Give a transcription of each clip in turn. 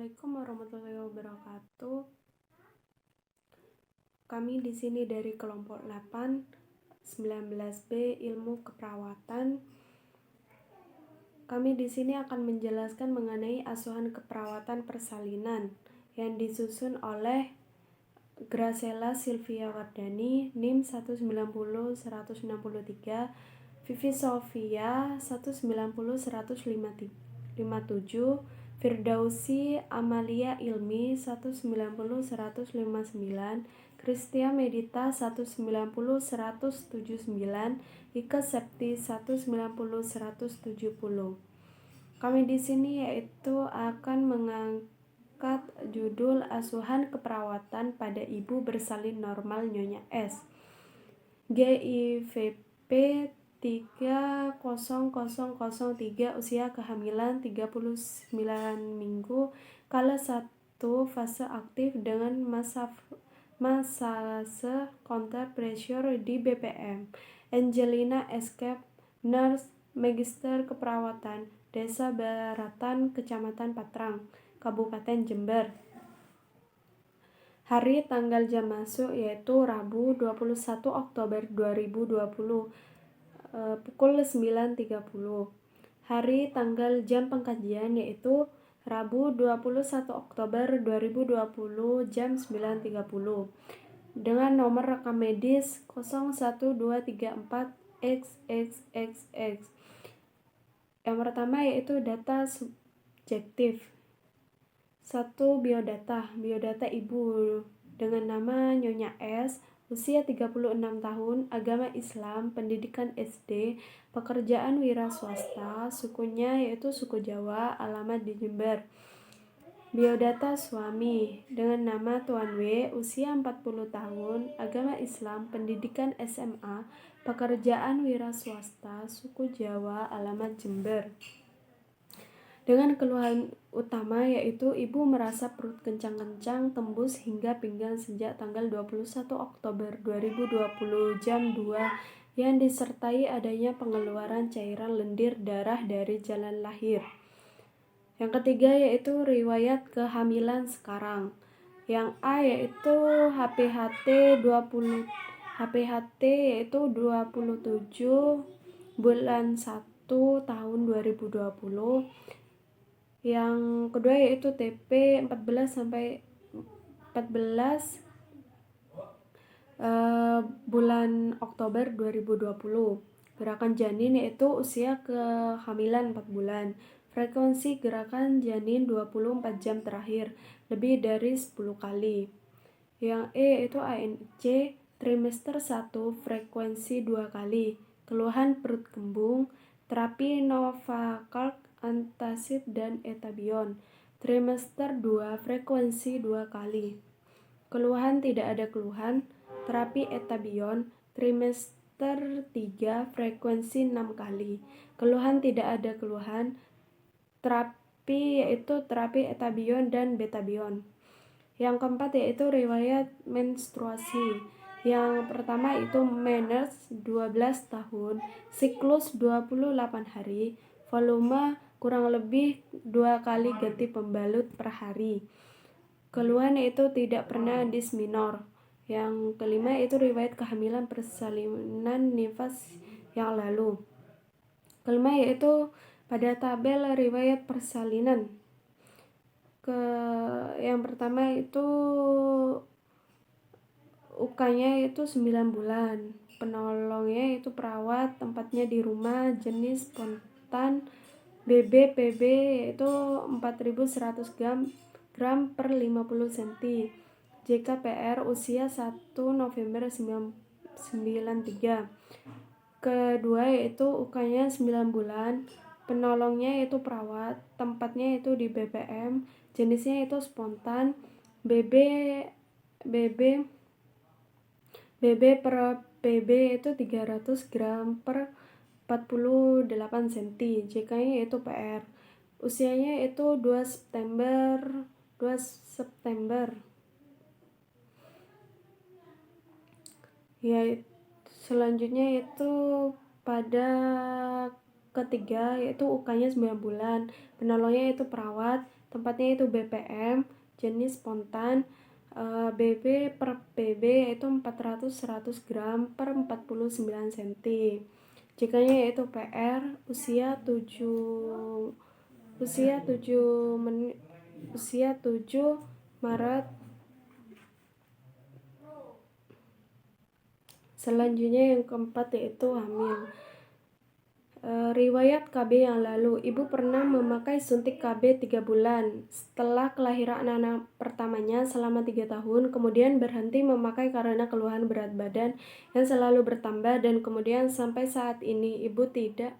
Assalamualaikum warahmatullahi wabarakatuh. Kami di sini dari kelompok 8 19B Ilmu Keperawatan. Kami di sini akan menjelaskan mengenai asuhan keperawatan persalinan yang disusun oleh Graciela Silvia Wardani, NIM 190-163, Vivi Sofia 190-157, Firdausi Amalia Ilmi 190-159, Kristia Medita 190-179, Ika Septi 190-170. Kami di sini yaitu akan mengangkat judul asuhan keperawatan pada ibu bersalin normal Nyonya S. GIVP 30003 usia kehamilan 39 minggu kala 1 fase aktif dengan masase counter pressure di BPM. Angelina Escape, nurse, magister keperawatan, Desa Baratan, Kecamatan Patrang, Kabupaten Jember. Hari tanggal jam masuk yaitu Rabu 21 Oktober 2020 pukul 9.30. Hari tanggal jam pengkajian yaitu Rabu 21 Oktober 2020 jam 9.30 dengan nomor rekam medis 01234XXXX. Yang pertama yaitu data subjektif. 1. Biodata ibu dengan nama Nyonya S, usia 36 tahun, agama Islam, pendidikan SD, pekerjaan wira swasta, sukunya yaitu suku Jawa, alamat di Jember. Biodata suami dengan nama Tuan W, usia 40 tahun, agama Islam, pendidikan SMA, pekerjaan wira swasta, suku Jawa, alamat Jember. Dengan keluhan utama yaitu ibu merasa perut kencang-kencang tembus hingga pinggang sejak tanggal 21 Oktober 2020 jam 2 yang disertai adanya pengeluaran cairan lendir darah dari jalan lahir. Yang ketiga yaitu riwayat kehamilan sekarang. Yang A yaitu HPHT 27 bulan 1 tahun 2020. Yang kedua yaitu TP 14 bulan Oktober 2020. Gerakan janin yaitu usia kehamilan 4 bulan. Frekuensi gerakan janin 24 jam terakhir, lebih dari 10 kali. Yang E yaitu ANC trimester 1, frekuensi 2 kali. Keluhan perut kembung, terapi Novakalk, antacid dan etabion. Trimester 2, frekuensi 2 kali. Keluhan tidak ada keluhan, terapi etabion. Trimester 3, frekuensi 6 kali. Keluhan tidak ada keluhan, terapi yaitu terapi etabion dan betabion. Yang keempat yaitu riwayat menstruasi. Yang pertama itu meners 12 tahun, siklus 28 hari, volume kurang lebih 2 kali ganti pembalut per hari. Keluhan yaitu tidak pernah disminor. Yang kelima yaitu riwayat kehamilan persalinan nifas yang lalu. Kelima yaitu pada tabel riwayat persalinan. Yang pertama itu UK-nya itu 9 bulan. Penolongnya itu perawat, tempatnya di rumah, jenis spontan, BB PB yaitu 4100 gram per 50 cm. JKPR usia 1 November 93. Kedua yaitu UK-nya 9 bulan. Penolongnya yaitu perawat, tempatnya itu di BPM, jenisnya itu spontan, BB per PB itu 300 gram per 48 cm. JK-nya yaitu PR. Usianya itu 2 September. Ya, selanjutnya itu pada ketiga yaitu UK-nya 9 bulan. Penolongnya itu perawat, tempatnya itu BPM, jenis spontan, BB per PB yaitu 400-100 gram per 49 cm. Jikanya yaitu PR usia 7 Maret. Selanjutnya yang keempat yaitu hamil. Riwayat KB yang lalu, ibu pernah memakai suntik KB 3 bulan setelah kelahiran anak pertamanya selama 3 tahun, kemudian berhenti memakai karena keluhan berat badan yang selalu bertambah, dan kemudian sampai saat ini ibu tidak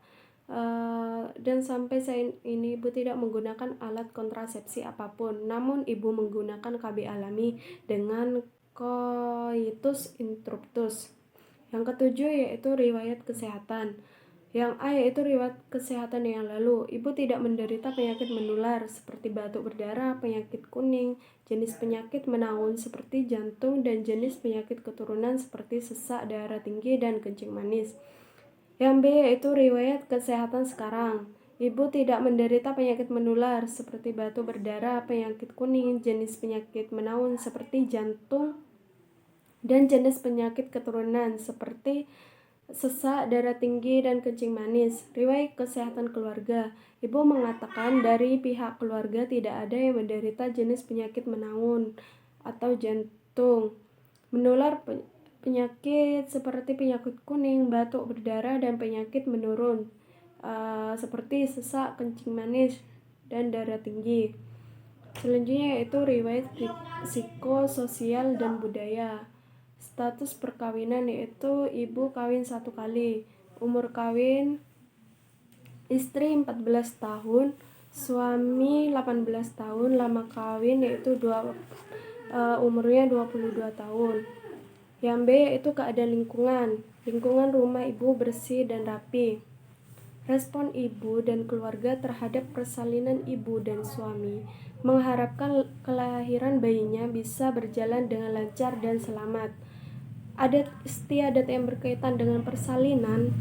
menggunakan alat kontrasepsi apapun, namun ibu menggunakan KB alami dengan coitus interruptus. Yang ketujuh yaitu riwayat kesehatan. Yang A yaitu riwayat kesehatan yang lalu. Ibu tidak menderita penyakit menular seperti batuk berdarah, penyakit kuning, jenis penyakit menaun seperti jantung, dan jenis penyakit keturunan seperti sesak, darah tinggi, dan kencing manis. Yang B yaitu riwayat kesehatan sekarang. Ibu tidak menderita penyakit menular seperti batuk berdarah, penyakit kuning, jenis penyakit menaun seperti jantung, dan jenis penyakit keturunan seperti sesak, darah tinggi, dan kencing manis. Riwayat kesehatan keluarga. Ibu mengatakan dari pihak keluarga tidak ada yang menderita jenis penyakit menaun atau jantung menular, penyakit seperti penyakit kuning, batuk berdarah, dan penyakit menurun seperti sesak, kencing manis, dan darah tinggi. Selanjutnya yaitu riwayat psikososial dan budaya. Status perkawinan yaitu ibu kawin 1 kali. Umur kawin istri 14 tahun, suami 18 tahun. Lama kawin yaitu umurnya 22 tahun. Yang B yaitu keadaan lingkungan rumah ibu bersih dan rapi. Respon ibu dan keluarga terhadap persalinan ibu dan suami mengharapkan kelahiran bayinya bisa berjalan dengan lancar dan selamat. Adat istiadat yang berkaitan dengan persalinan,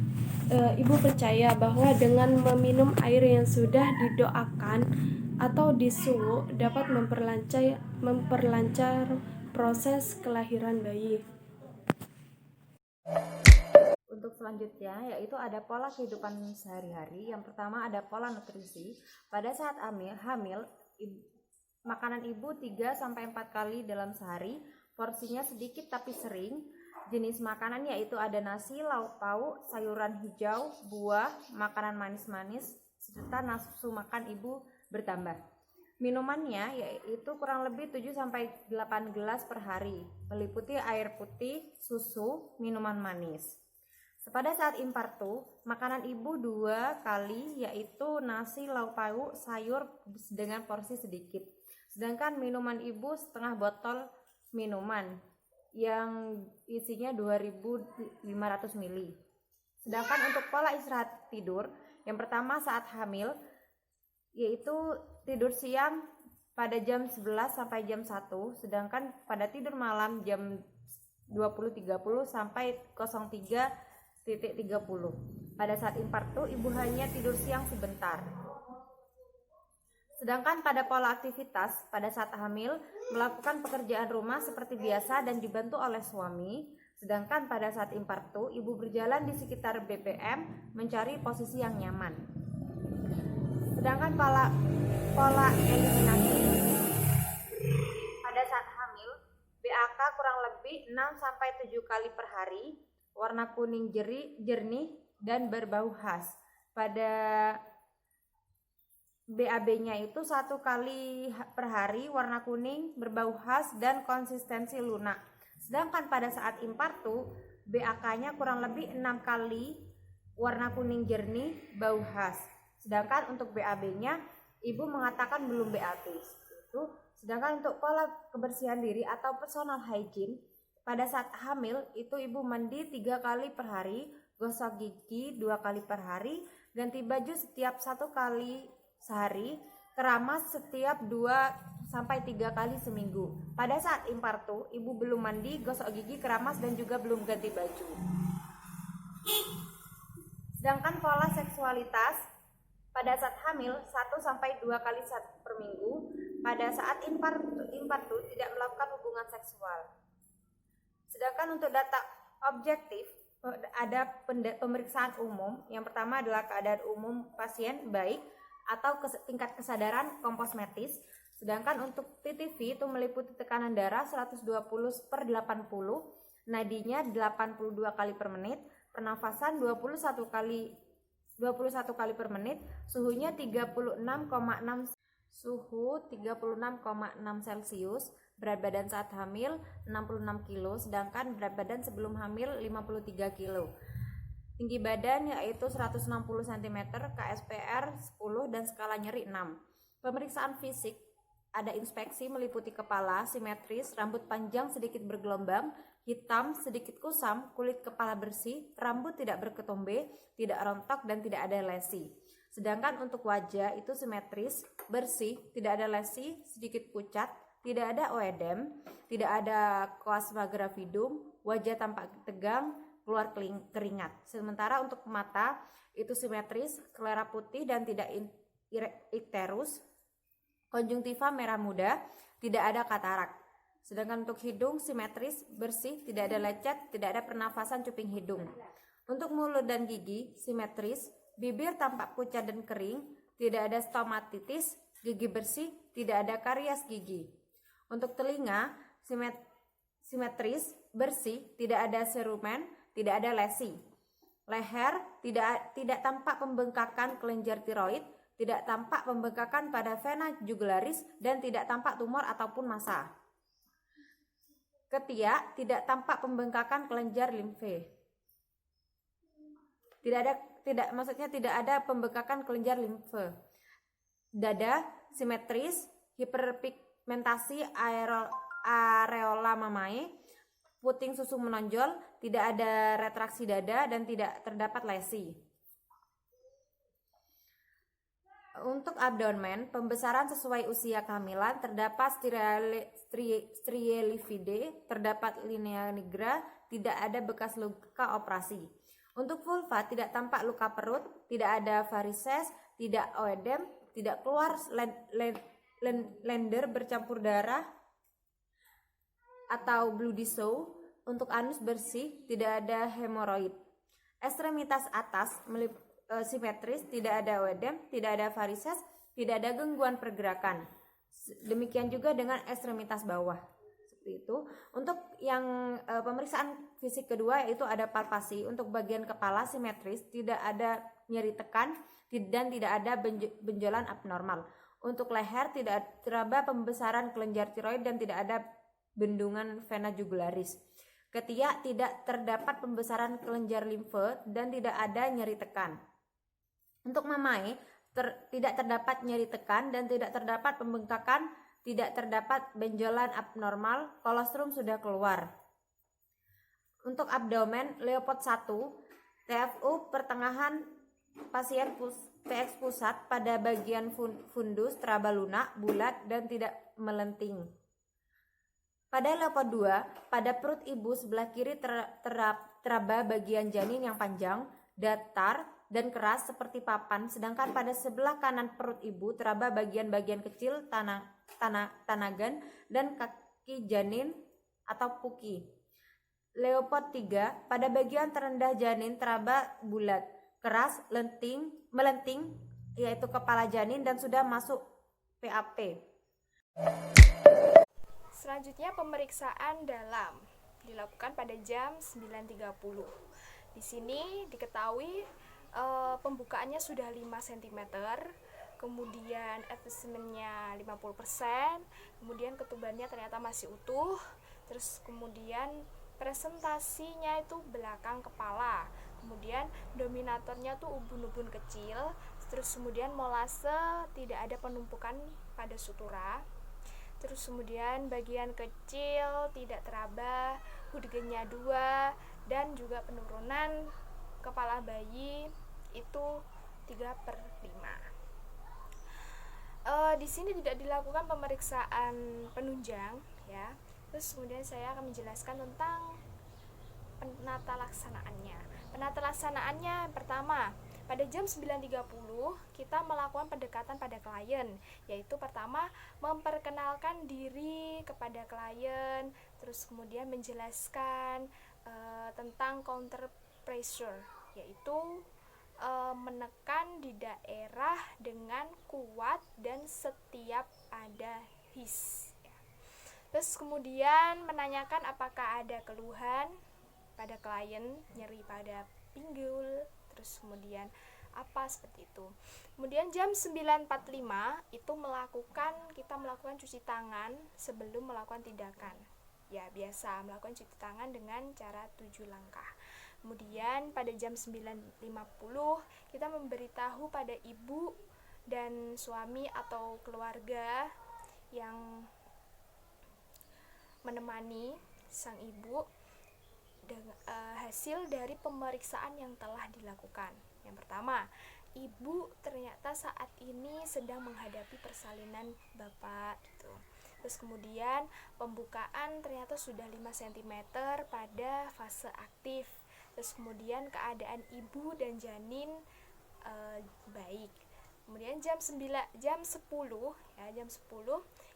ibu percaya bahwa dengan meminum air yang sudah didoakan atau disuwuk dapat memperlancar proses kelahiran bayi. Untuk selanjutnya yaitu ada pola kehidupan sehari-hari. Yang pertama ada pola nutrisi. Pada saat hamil makanan ibu 3-4 kali dalam sehari, porsinya sedikit tapi sering. Jenis makanan yaitu ada nasi, lauk pauk, sayuran hijau, buah, makanan manis-manis, serta nafsu makan ibu bertambah. Minumannya yaitu kurang lebih 7-8 gelas per hari, meliputi air putih, susu, minuman manis. Pada saat impartu, makanan ibu 2 kali yaitu nasi, lauk pauk, sayur dengan porsi sedikit. Sedangkan minuman ibu setengah botol minuman yang isinya 2500 ml. Sedangkan untuk pola istirahat tidur, yang pertama saat hamil yaitu tidur siang pada jam 11 sampai jam 1, sedangkan pada tidur malam jam 20.30 sampai 03.30. Pada saat impartu ibu hanya tidur siang sebentar. Sedangkan pada pola aktivitas pada saat hamil melakukan pekerjaan rumah seperti biasa dan dibantu oleh suami. Sedangkan pada saat impartu ibu berjalan di sekitar BPM mencari posisi yang nyaman. Sedangkan pola eliminasi pada saat hamil BAK kurang lebih 6-7 kali per hari, warna kuning jernih dan berbau khas. Pada BAB-nya itu 1 kali per hari, warna kuning, berbau khas, dan konsistensi lunak. Sedangkan pada saat impartu, BAK-nya kurang lebih 6 kali, warna kuning jernih, bau khas. Sedangkan untuk BAB-nya, ibu mengatakan belum BAB. Sedangkan untuk pola kebersihan diri atau personal hygiene, pada saat hamil itu ibu mandi 3 kali per hari, gosok gigi 2 kali per hari, ganti baju setiap 1 kali sehari, keramas setiap 2-3 kali seminggu. Pada saat impartu, ibu belum mandi, gosok gigi, keramas, dan juga belum ganti baju. Sedangkan pola seksualitas pada saat hamil 1-2 kali per minggu. Pada saat infartu tidak melakukan hubungan seksual. Sedangkan untuk data objektif ada pemeriksaan umum. Yang pertama adalah keadaan umum pasien baik atau tingkat kesadaran komposmetis. Sedangkan untuk TTV itu meliputi tekanan darah 120/80, nadinya 82 kali per menit, pernafasan 21 kali per menit, suhunya 36,6 Celcius, berat badan saat hamil 66 kg, sedangkan berat badan sebelum hamil 53 kg. Tinggi badan yaitu 160 cm, KSPR 10 dan skala nyeri 6. Pemeriksaan fisik ada inspeksi meliputi kepala simetris, rambut panjang sedikit bergelombang, hitam, sedikit kusam, kulit kepala bersih, rambut tidak berketombe, tidak rontok dan tidak ada lesi. Sedangkan untuk wajah itu simetris, bersih, tidak ada lesi, sedikit pucat, tidak ada oedem, tidak ada koasma gravidum, wajah tampak tegang, keluar keringat. Sementara untuk mata itu simetris, selera putih dan tidak ikterus, konjungtiva merah muda, tidak ada katarak. Sedangkan untuk hidung simetris, bersih, tidak ada lecet, tidak ada pernafasan cuping hidung. Untuk mulut dan gigi simetris, bibir tampak pucat dan kering, tidak ada stomatitis, gigi bersih, tidak ada karies gigi. Untuk telinga simetris, bersih, tidak ada serumen, tidak ada lesi. Leher tidak tampak pembengkakan kelenjar tiroid, tidak tampak pembengkakan pada vena jugularis dan tidak tampak tumor ataupun massa. Ketiak tidak tampak pembengkakan kelenjar limfe. Tidak ada pembengkakan kelenjar limfe. Dada simetris, hiperpigmentasi areola mamae, puting susu menonjol, tidak ada retraksi dada dan tidak terdapat lesi. Untuk abdomen, pembesaran sesuai usia kehamilan, terdapat strielivide, terdapat linea nigra, tidak ada bekas luka operasi. Untuk vulva, tidak tampak luka perut, tidak ada varises, tidak oedem, tidak keluar lender bercampur darah atau bloody show. Untuk anus bersih, tidak ada hemoroid. Ekstremitas atas simetris, tidak ada oedem, tidak ada varises, tidak ada gangguan pergerakan. Demikian juga dengan ekstremitas bawah. Seperti itu. Untuk yang pemeriksaan fisik kedua yaitu ada palpasi. Untuk bagian kepala simetris, tidak ada nyeri tekan dan tidak ada benjolan abnormal. Untuk leher tidak teraba pembesaran kelenjar tiroid dan tidak ada bendungan vena jugularis. Ketiak tidak terdapat pembesaran kelenjar limfe dan tidak ada nyeri tekan. Untuk mamae tidak terdapat nyeri tekan dan tidak terdapat pembengkakan, tidak terdapat benjolan abnormal, kolostrum sudah keluar. Untuk abdomen Leopard 1, TFU pertengahan pasien TX pusat pada bagian fundus teraba lunak, bulat dan tidak melenting. Pada Leopard 2, pada perut ibu sebelah kiri teraba bagian janin yang panjang, datar, dan keras seperti papan, sedangkan pada sebelah kanan perut ibu teraba bagian-bagian kecil tanagan dan kaki janin atau puki. Leopard 3, pada bagian terendah janin teraba bulat, keras, melenting, yaitu kepala janin dan sudah masuk PAP. Selanjutnya pemeriksaan dalam dilakukan pada jam 9.30. Di sini diketahui pembukaannya sudah 5 cm, kemudian advancement-nya 50%, kemudian ketubannya ternyata masih utuh, terus kemudian presentasinya itu belakang kepala, kemudian dominatornya tuh ubun-ubun kecil, terus kemudian molase tidak ada penumpukan pada sutura, terus kemudian bagian kecil tidak teraba, hudgennya 2, dan juga penurunan kepala bayi itu 3/5. Di sini tidak dilakukan pemeriksaan penunjang ya. Terus kemudian saya akan menjelaskan tentang penata laksanaannya. Penata laksanaannya pertama, pada pada jam 9.30 kita melakukan pendekatan pada klien, yaitu pertama memperkenalkan diri kepada klien, terus kemudian menjelaskan tentang counter pressure, yaitu menekan di daerah dengan kuat dan setiap ada his. Terus kemudian menanyakan apakah ada keluhan pada klien, nyeri pada pinggul, terus kemudian apa seperti itu. Kemudian jam 9.45 itu kita melakukan cuci tangan sebelum melakukan tindakan. Ya, biasa melakukan cuci tangan dengan cara 7 langkah. Kemudian pada jam 9.50 kita memberitahu pada ibu dan suami atau keluarga yang menemani sang ibu hasil dari pemeriksaan yang telah dilakukan. Yang pertama, ibu ternyata saat ini sedang menghadapi persalinan bapak gitu. Terus kemudian pembukaan ternyata sudah 5 cm pada fase aktif. Terus kemudian keadaan ibu dan janin baik. Kemudian jam 10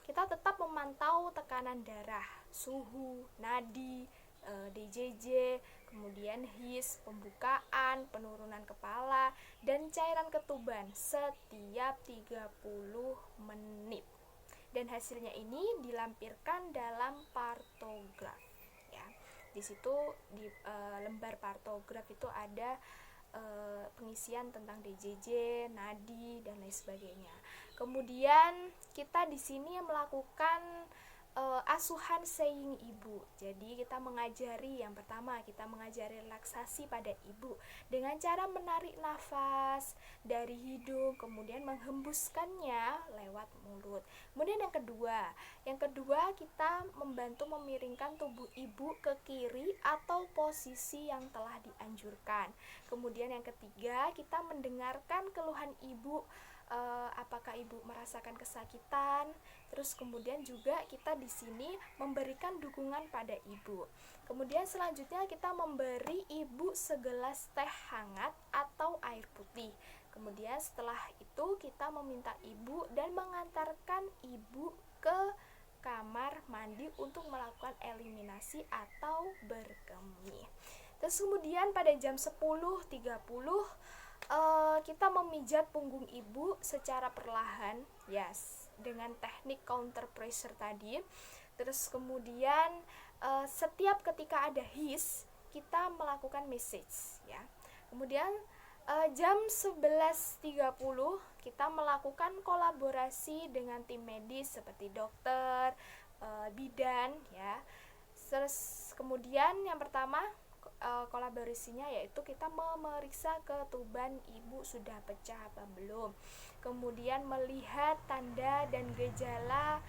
kita tetap memantau tekanan darah, suhu, nadi, DJJ, kemudian his, pembukaan, penurunan kepala, dan cairan ketuban setiap 30 menit. Dan hasilnya ini dilampirkan dalam partograf. Ya, di situ di lembar partograf itu ada pengisian tentang DJJ, nadi, dan lain sebagainya. Kemudian kita di sini melakukan asuhan seiying ibu. Jadi kita mengajari, yang pertama kita mengajari relaksasi pada ibu dengan cara menarik nafas dari hidung, kemudian menghembuskannya lewat mulut. Kemudian yang kedua kita membantu memiringkan tubuh ibu ke kiri atau posisi yang telah dianjurkan. Kemudian yang ketiga kita mendengarkan keluhan ibu, apakah ibu merasakan kesakitan. Terus kemudian juga kita di sini memberikan dukungan pada ibu. Kemudian selanjutnya kita memberi ibu segelas teh hangat atau air putih. Kemudian setelah itu kita meminta ibu dan mengantarkan ibu ke kamar mandi untuk melakukan eliminasi atau berkemih. Terus kemudian pada jam 10.30 kita memijat punggung ibu secara perlahan, dengan teknik counter pressure tadi. Terus kemudian setiap ketika ada his kita melakukan message, ya. Kemudian jam 11.30 kita melakukan kolaborasi dengan tim medis seperti dokter, bidan, ya. Terus kemudian yang pertama kolaborasinya yaitu kita memeriksa ketuban ibu sudah pecah apa belum. Kemudian melihat tanda dan gejala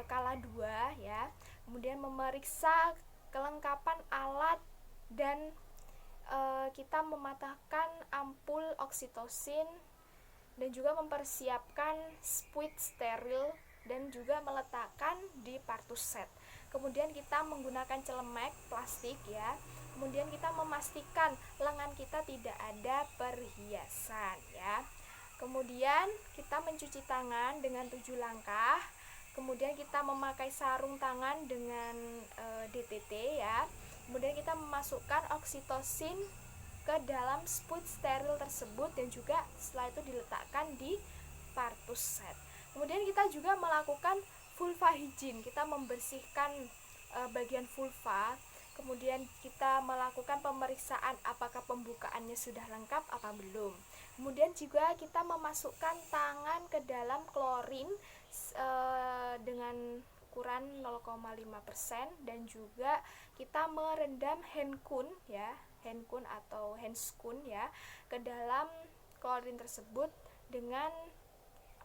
kala 2, ya. Kemudian memeriksa kelengkapan alat dan kita mematahkan ampul oksitosin dan juga mempersiapkan spuit steril dan juga meletakkan di partus set. Kemudian kita menggunakan celemek plastik, ya. Kemudian kita memastikan lengan kita tidak ada perhiasan, ya. Kemudian kita mencuci tangan dengan 7 langkah. Kemudian kita memakai sarung tangan dengan DTT, ya. Kemudian kita memasukkan oksitosin ke dalam spuit steril tersebut dan juga setelah itu diletakkan di partus set. Kemudian kita juga melakukan vulva hygiene. Kita membersihkan bagian vulva. Kemudian kita melakukan pemeriksaan apakah pembukaannya sudah lengkap apa belum. Kemudian juga kita memasukkan tangan ke dalam klorin dengan ukuran 0,5% dan juga kita merendam handkun, ya, handkun atau handskun, ya, ke dalam klorin tersebut dengan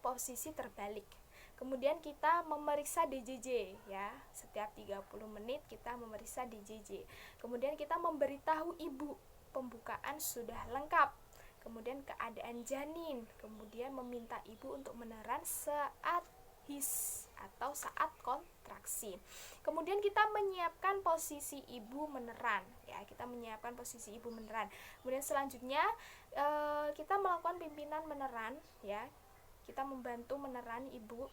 posisi terbalik. Kemudian kita memeriksa DJJ, ya. Setiap 30 menit kita memeriksa DJJ. Kemudian kita memberitahu ibu pembukaan sudah lengkap. Kemudian keadaan janin. Kemudian meminta ibu untuk meneran saat his atau saat kontraksi. Kemudian kita menyiapkan posisi ibu meneran, ya. Kita menyiapkan posisi ibu meneran. Kemudian selanjutnya kita melakukan pimpinan meneran ya. Kita membantu meneran ibu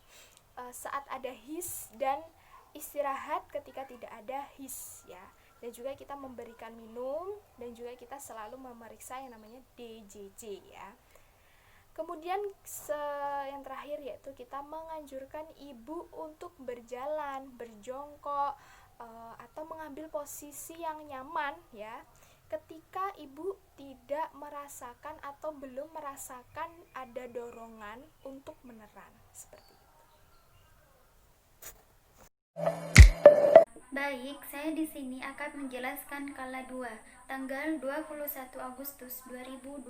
saat ada his dan istirahat ketika tidak ada his ya. Dan juga kita memberikan minum dan juga kita selalu memeriksa yang namanya DJJ ya. Kemudian yang terakhir yaitu kita menganjurkan ibu untuk berjalan, berjongkok atau mengambil posisi yang nyaman ya. Ketika ibu tidak merasakan atau belum merasakan ada dorongan untuk meneran seperti itu. Baik, saya di sini akan menjelaskan kala 2, tanggal 21 Agustus 2020.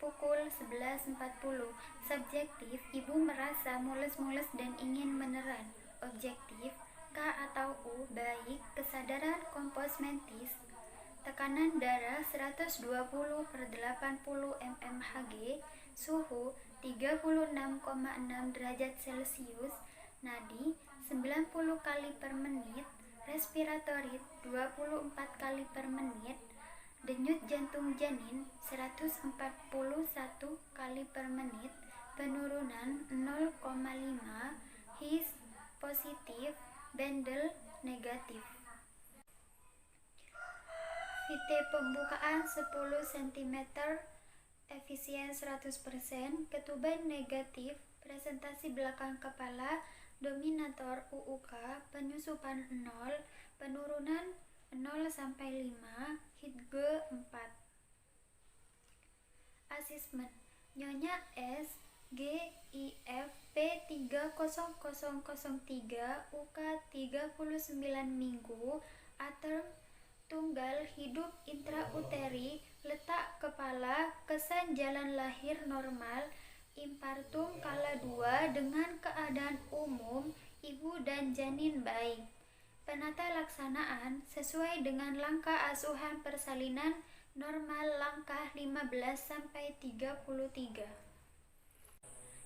Pukul 11.40. Subjektif, ibu merasa mules-mules dan ingin meneran. Objektif, K atau U, baik, kesadaran kompos mentis, tekanan darah 120/80 mmHg, suhu 36,6 derajat Celcius, nadi 90 kali per menit, respiratorit 24 kali per menit, denyut jantung janin 141 kali per menit, penurunan 0,5, his positif, Bendel negatif. VT pembukaan 10 cm, efisien 100%, ketuban negatif, presentasi belakang kepala, dominator UUK, penyusupan 0, penurunan 0-5, HITG 4. Asesmen, Nyonya S, GIF P30003, UK 39 minggu, aterm tunggal, hidup intrauteri, letak kepala, kesan jalan lahir normal, infartum kala 2 dengan keadaan umum, ibu dan janin baik. Penata laksanaan sesuai dengan langkah asuhan persalinan normal langkah 15-33.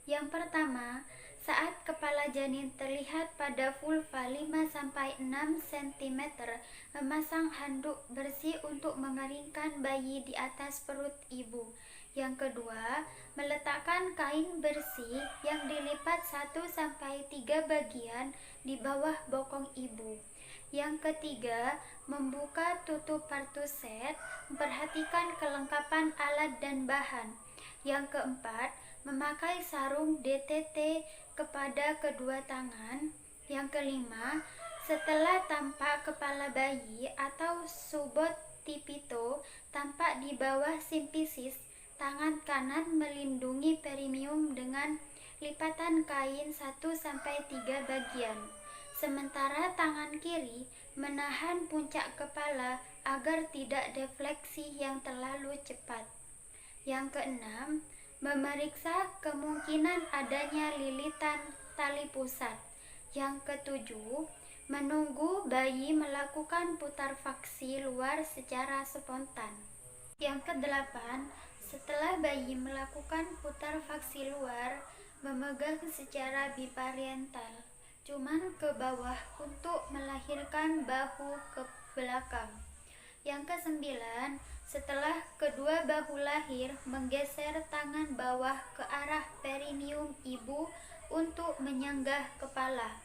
Yang pertama, saat kepala janin terlihat pada vulva 5-6 cm, memasang handuk bersih untuk mengeringkan bayi di atas perut ibu. Yang kedua, meletakkan kain bersih yang dilipat 1-3 bagian di bawah bokong ibu. Yang ketiga, membuka tutup partuset, memperhatikan kelengkapan alat dan bahan. Yang keempat, memakai sarung DTT kepada kedua tangan. Yang kelima, setelah tampak kepala bayi atau subot tipito tampak di bawah simpisis, tangan kanan melindungi perineum dengan lipatan kain 1-3 bagian. Sementara tangan kiri menahan puncak kepala agar tidak defleksi yang terlalu cepat. Yang keenam, memeriksa kemungkinan adanya lilitan tali pusat. Yang ketujuh, menunggu bayi melakukan putar vaksi luar secara spontan. Yang kedelapan, setelah bayi melakukan putar vaksi luar, memegang secara bipariental, cuman ke bawah untuk melahirkan bahu ke belakang. Yang kesembilan, setelah kedua bahu lahir, menggeser tangan bawah ke arah perineum ibu untuk menyanggah kepala,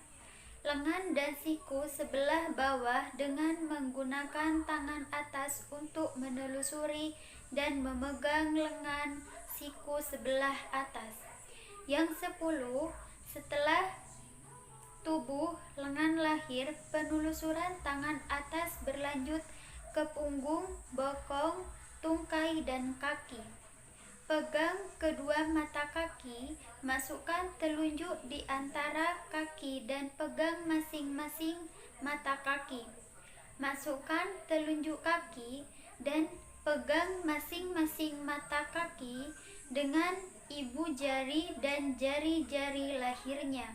lengan dan siku sebelah bawah dengan menggunakan tangan atas untuk menelusuri dan memegang lengan siku sebelah atas. Yang 10, setelah tubuh lengan lahir, penelusuran tangan atas berlanjut ke punggung, bokong, tungkai, dan kaki. Pegang kedua mata kaki, masukkan telunjuk di antara kaki dan pegang masing-masing mata kaki. Masukkan telunjuk kaki dan pegang masing-masing mata kaki dengan ibu jari dan jari-jari lahirnya.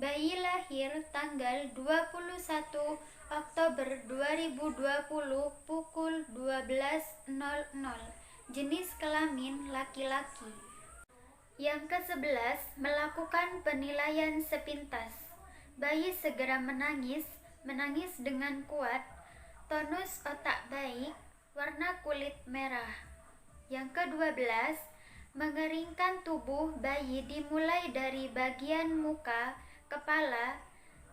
Bayi lahir tanggal 21 Oktober 2020 pukul 12.00. Jenis kelamin laki-laki. Yang ke-11, melakukan penilaian sepintas. Bayi segera menangis dengan kuat, tonus otak baik, warna kulit merah. Yang ke-12, mengeringkan tubuh bayi dimulai dari bagian muka, kepala,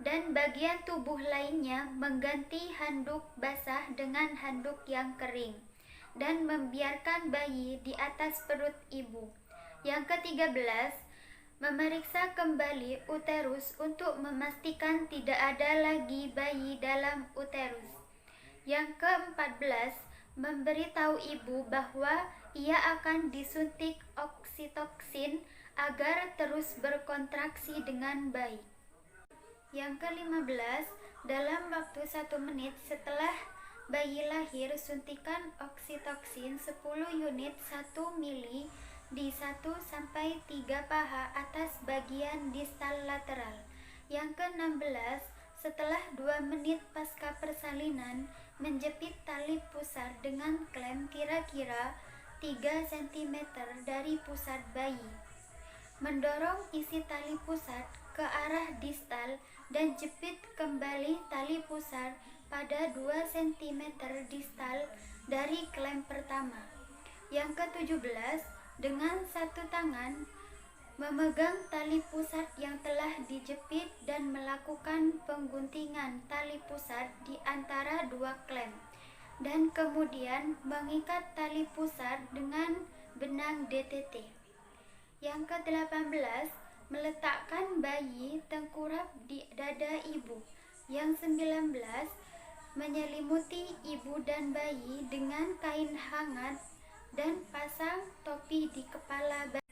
dan bagian tubuh lainnya mengganti handuk basah dengan handuk yang kering, dan membiarkan bayi di atas perut ibu. Yang ke-13, memeriksa kembali uterus untuk memastikan tidak ada lagi bayi dalam uterus. Yang ke-14, memberitahu ibu bahwa ia akan disuntik oksitoksin agar terus berkontraksi dengan baik. Yang ke-15, dalam waktu 1 menit setelah bayi lahir, suntikan oksitoksin 10 unit 1 mili di 1-3 paha atas bagian distal lateral. Yang ke-16, setelah 2 menit pasca persalinan, menjepit tali pusar dengan klem kira-kira 3 cm dari pusat bayi. Mendorong isi tali pusat ke arah distal dan jepit kembali tali pusar pada 2 cm distal dari klem pertama. Yang ke-17, dengan satu tangan memegang tali pusat yang telah dijepit dan melakukan pengguntingan tali pusat di antara 2 klem, dan kemudian mengikat tali pusat dengan benang DTT. Yang ke-18, meletakkan bayi tengkurap di dada ibu. Yang 19, menyelimuti ibu dan bayi dengan kain hangat dan pasang topi di kepala bayi.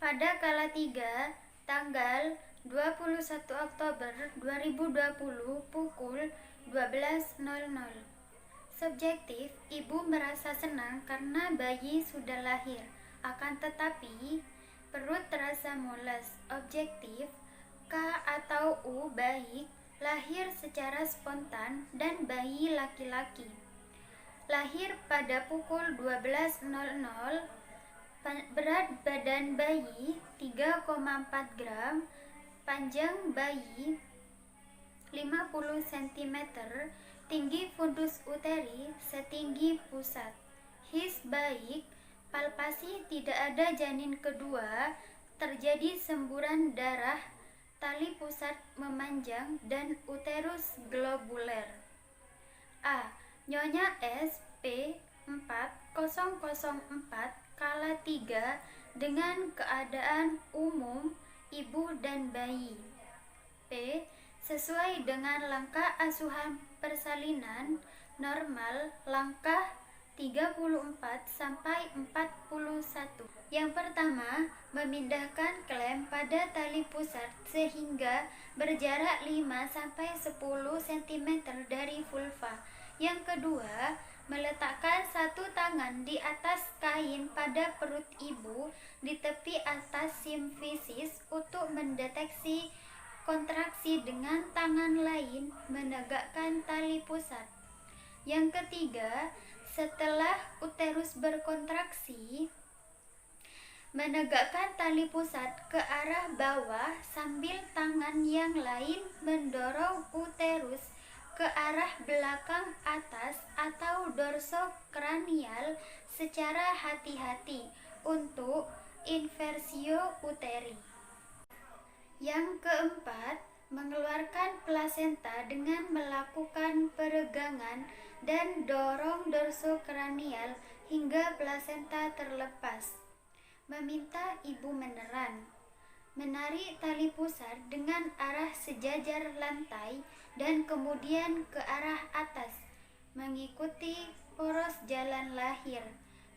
Pada kala 3, tanggal 21 Oktober 2020 pukul 12.00. Subjektif, ibu merasa senang karena bayi sudah lahir. Akan tetapi, perut terasa mules. Objektif, K atau U baik, lahir secara spontan dan bayi laki-laki. Lahir pada pukul 12.00, berat badan bayi 3,4 gram, panjang bayi 50 cm, tinggi fundus uteri setinggi pusat. His baik, palpasi tidak ada janin kedua, terjadi semburan darah, tali pusat memanjang, dan uterus globuler. A. Nyonya S. P. 4004 kala 3 dengan keadaan umum ibu dan bayi. P. Sesuai dengan langkah asuhan persalinan normal langkah 34-41. Yang pertama, memindahkan klem pada tali pusat sehingga berjarak 5-10 cm dari vulva. Yang kedua, meletakkan satu tangan di atas kain pada perut ibu di tepi atas simfisis untuk mendeteksi kontraksi, dengan tangan lain menegakkan tali pusat. Yang ketiga, setelah uterus berkontraksi, menegakkan tali pusat ke arah bawah sambil tangan yang lain mendorong uterus ke arah belakang atas atau dorsokranial secara hati-hati untuk inversio uteri. Yang keempat, mengeluarkan plasenta dengan melakukan peregangan dan dorong dorsokranial hingga plasenta terlepas. Meminta ibu meneran. Menarik tali pusar dengan arah sejajar lantai dan kemudian ke arah atas, mengikuti poros jalan lahir.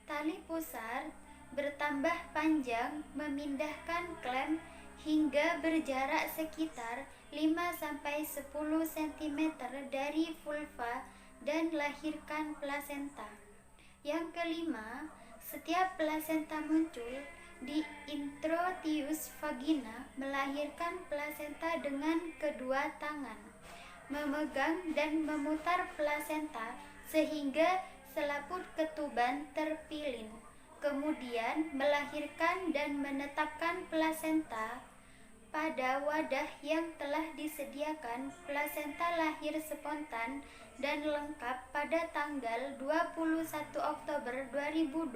Tali pusar bertambah panjang, memindahkan klem hingga berjarak sekitar 5-10 cm dari vulva dan lahirkan plasenta. Yang kelima, setiap plasenta muncul di introtius vagina, melahirkan plasenta dengan kedua tangan, memegang dan memutar plasenta sehingga selaput ketuban terpilin, kemudian melahirkan dan menetapkan plasenta pada wadah yang telah disediakan plasenta lahir spontan dan lengkap pada tanggal 21 Oktober 2020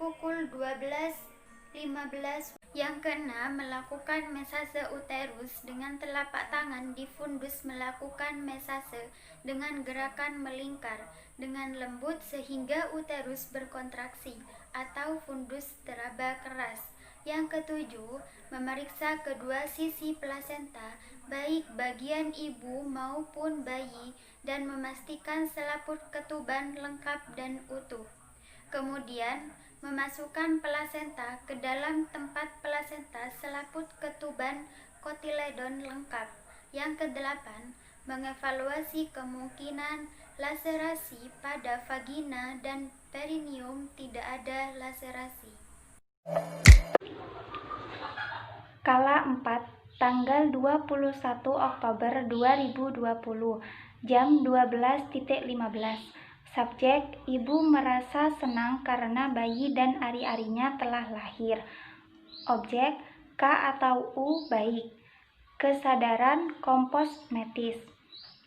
pukul 12.15. Yang keenam, melakukan mesase uterus dengan telapak tangan di fundus, melakukan mesase dengan gerakan melingkar dengan lembut sehingga uterus berkontraksi atau fundus teraba keras. Yang ketujuh, memeriksa kedua sisi plasenta, baik bagian ibu maupun bayi, dan memastikan selaput ketuban lengkap dan utuh. Kemudian, memasukkan plasenta ke dalam tempat plasenta selaput ketuban kotiledon lengkap. Yang kedelapan, mengevaluasi kemungkinan laserasi pada vagina dan perineum tidak ada laserasi. Kala 4, tanggal 21 Oktober 2020, jam 12.15. Subjek, ibu merasa senang karena bayi dan ari-arinya telah lahir. Objek, K atau U baik. Kesadaran komposmetis.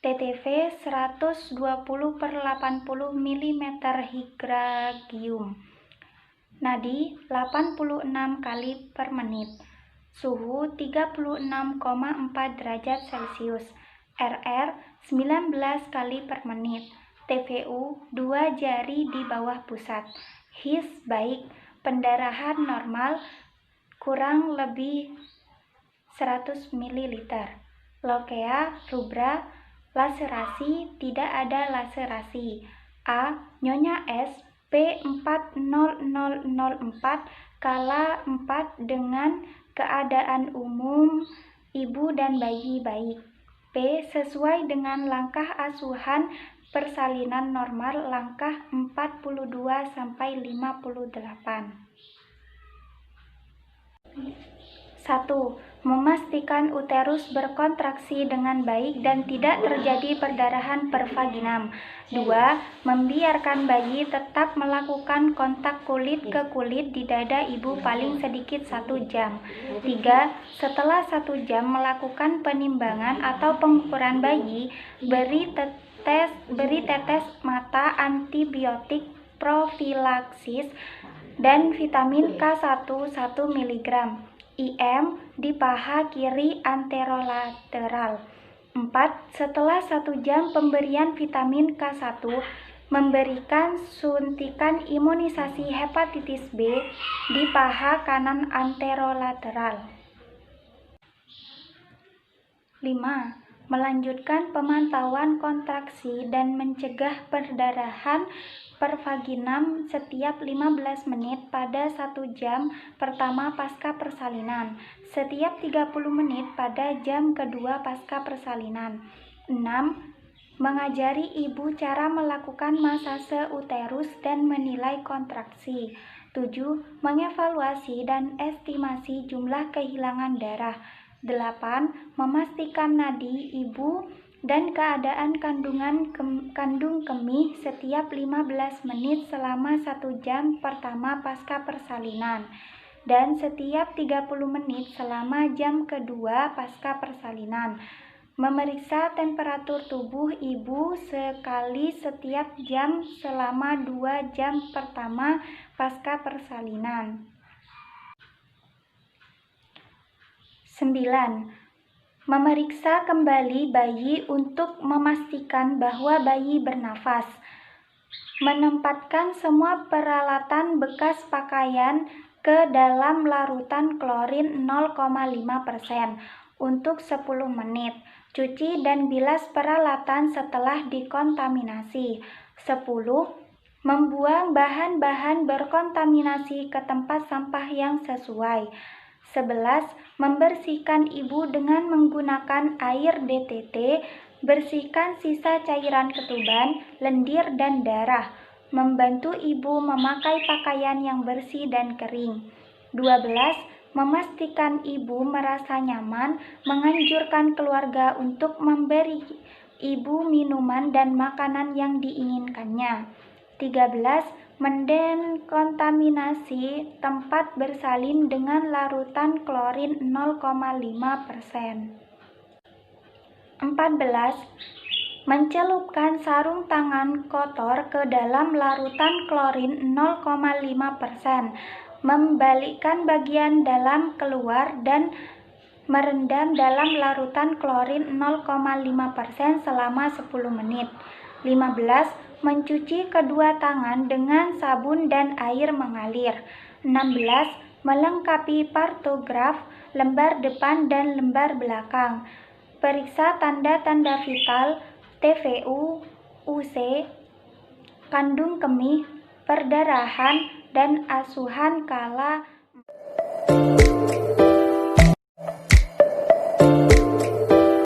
TTV 120/80 mm hygragium. Nadi 86 kali per menit. Suhu 36,4 derajat Celcius. RR 19 kali per menit. TVU 2 jari di bawah pusat. His baik. Pendarahan normal kurang lebih 100 ml. Lokea rubra. Laserasi tidak ada laserasi. A. Nyonya S. P40004 kala 4 dengan keadaan umum ibu dan bayi baik. P. Sesuai dengan langkah asuhan persalinan normal langkah 42-58. 1. Memastikan uterus berkontraksi dengan baik dan tidak terjadi perdarahan pervaginam. 2. Membiarkan bayi tetap melakukan kontak kulit ke kulit di dada ibu paling sedikit 1 jam. 3. Setelah 1 jam melakukan penimbangan atau pengukuran bayi, beri tetes mata antibiotik profilaksis dan vitamin K1 1 mg. IM di paha kiri anterolateral. 4. Setelah 1 jam pemberian vitamin K1, memberikan suntikan imunisasi hepatitis B di paha kanan anterolateral. 5. Melanjutkan pemantauan kontraksi dan mencegah perdarahan pervaginam setiap 15 menit pada 1 jam pertama pasca persalinan, setiap 30 menit pada jam kedua pasca persalinan. 6. Mengajari ibu cara melakukan masase uterus dan menilai kontraksi. 7. Mengevaluasi dan estimasi jumlah kehilangan darah. 8. Memastikan nadi ibu dan keadaan kandung kemih setiap 15 menit selama 1 jam pertama pasca persalinan dan setiap 30 menit selama jam kedua pasca persalinan. Memeriksa temperatur tubuh ibu sekali setiap jam selama 2 jam pertama pasca persalinan. 9. Memeriksa kembali bayi untuk memastikan bahwa bayi bernafas. Menempatkan semua peralatan bekas pakaian ke dalam larutan klorin 0,5% untuk 10 menit. Cuci dan bilas peralatan setelah dikontaminasi. 10. Membuang bahan-bahan berkontaminasi ke tempat sampah yang sesuai. 11. Membersihkan ibu dengan menggunakan air DTT, bersihkan sisa cairan ketuban, lendir, dan darah. Membantu ibu memakai pakaian yang bersih dan kering. 12. Memastikan ibu merasa nyaman, menganjurkan keluarga untuk memberi ibu minuman dan makanan yang diinginkannya. 13. mendekontaminasi tempat bersalin dengan larutan klorin 0,5%. 14. Mencelupkan sarung tangan kotor ke dalam larutan klorin 0,5%, membalikkan bagian dalam keluar dan merendam dalam larutan klorin 0,5% selama 10 menit. 15. Mencuci kedua tangan dengan sabun dan air mengalir. 16. Melengkapi partograf lembar depan dan lembar belakang. Periksa tanda-tanda vital, TVU, UC, kandung kemih, perdarahan, dan asuhan kala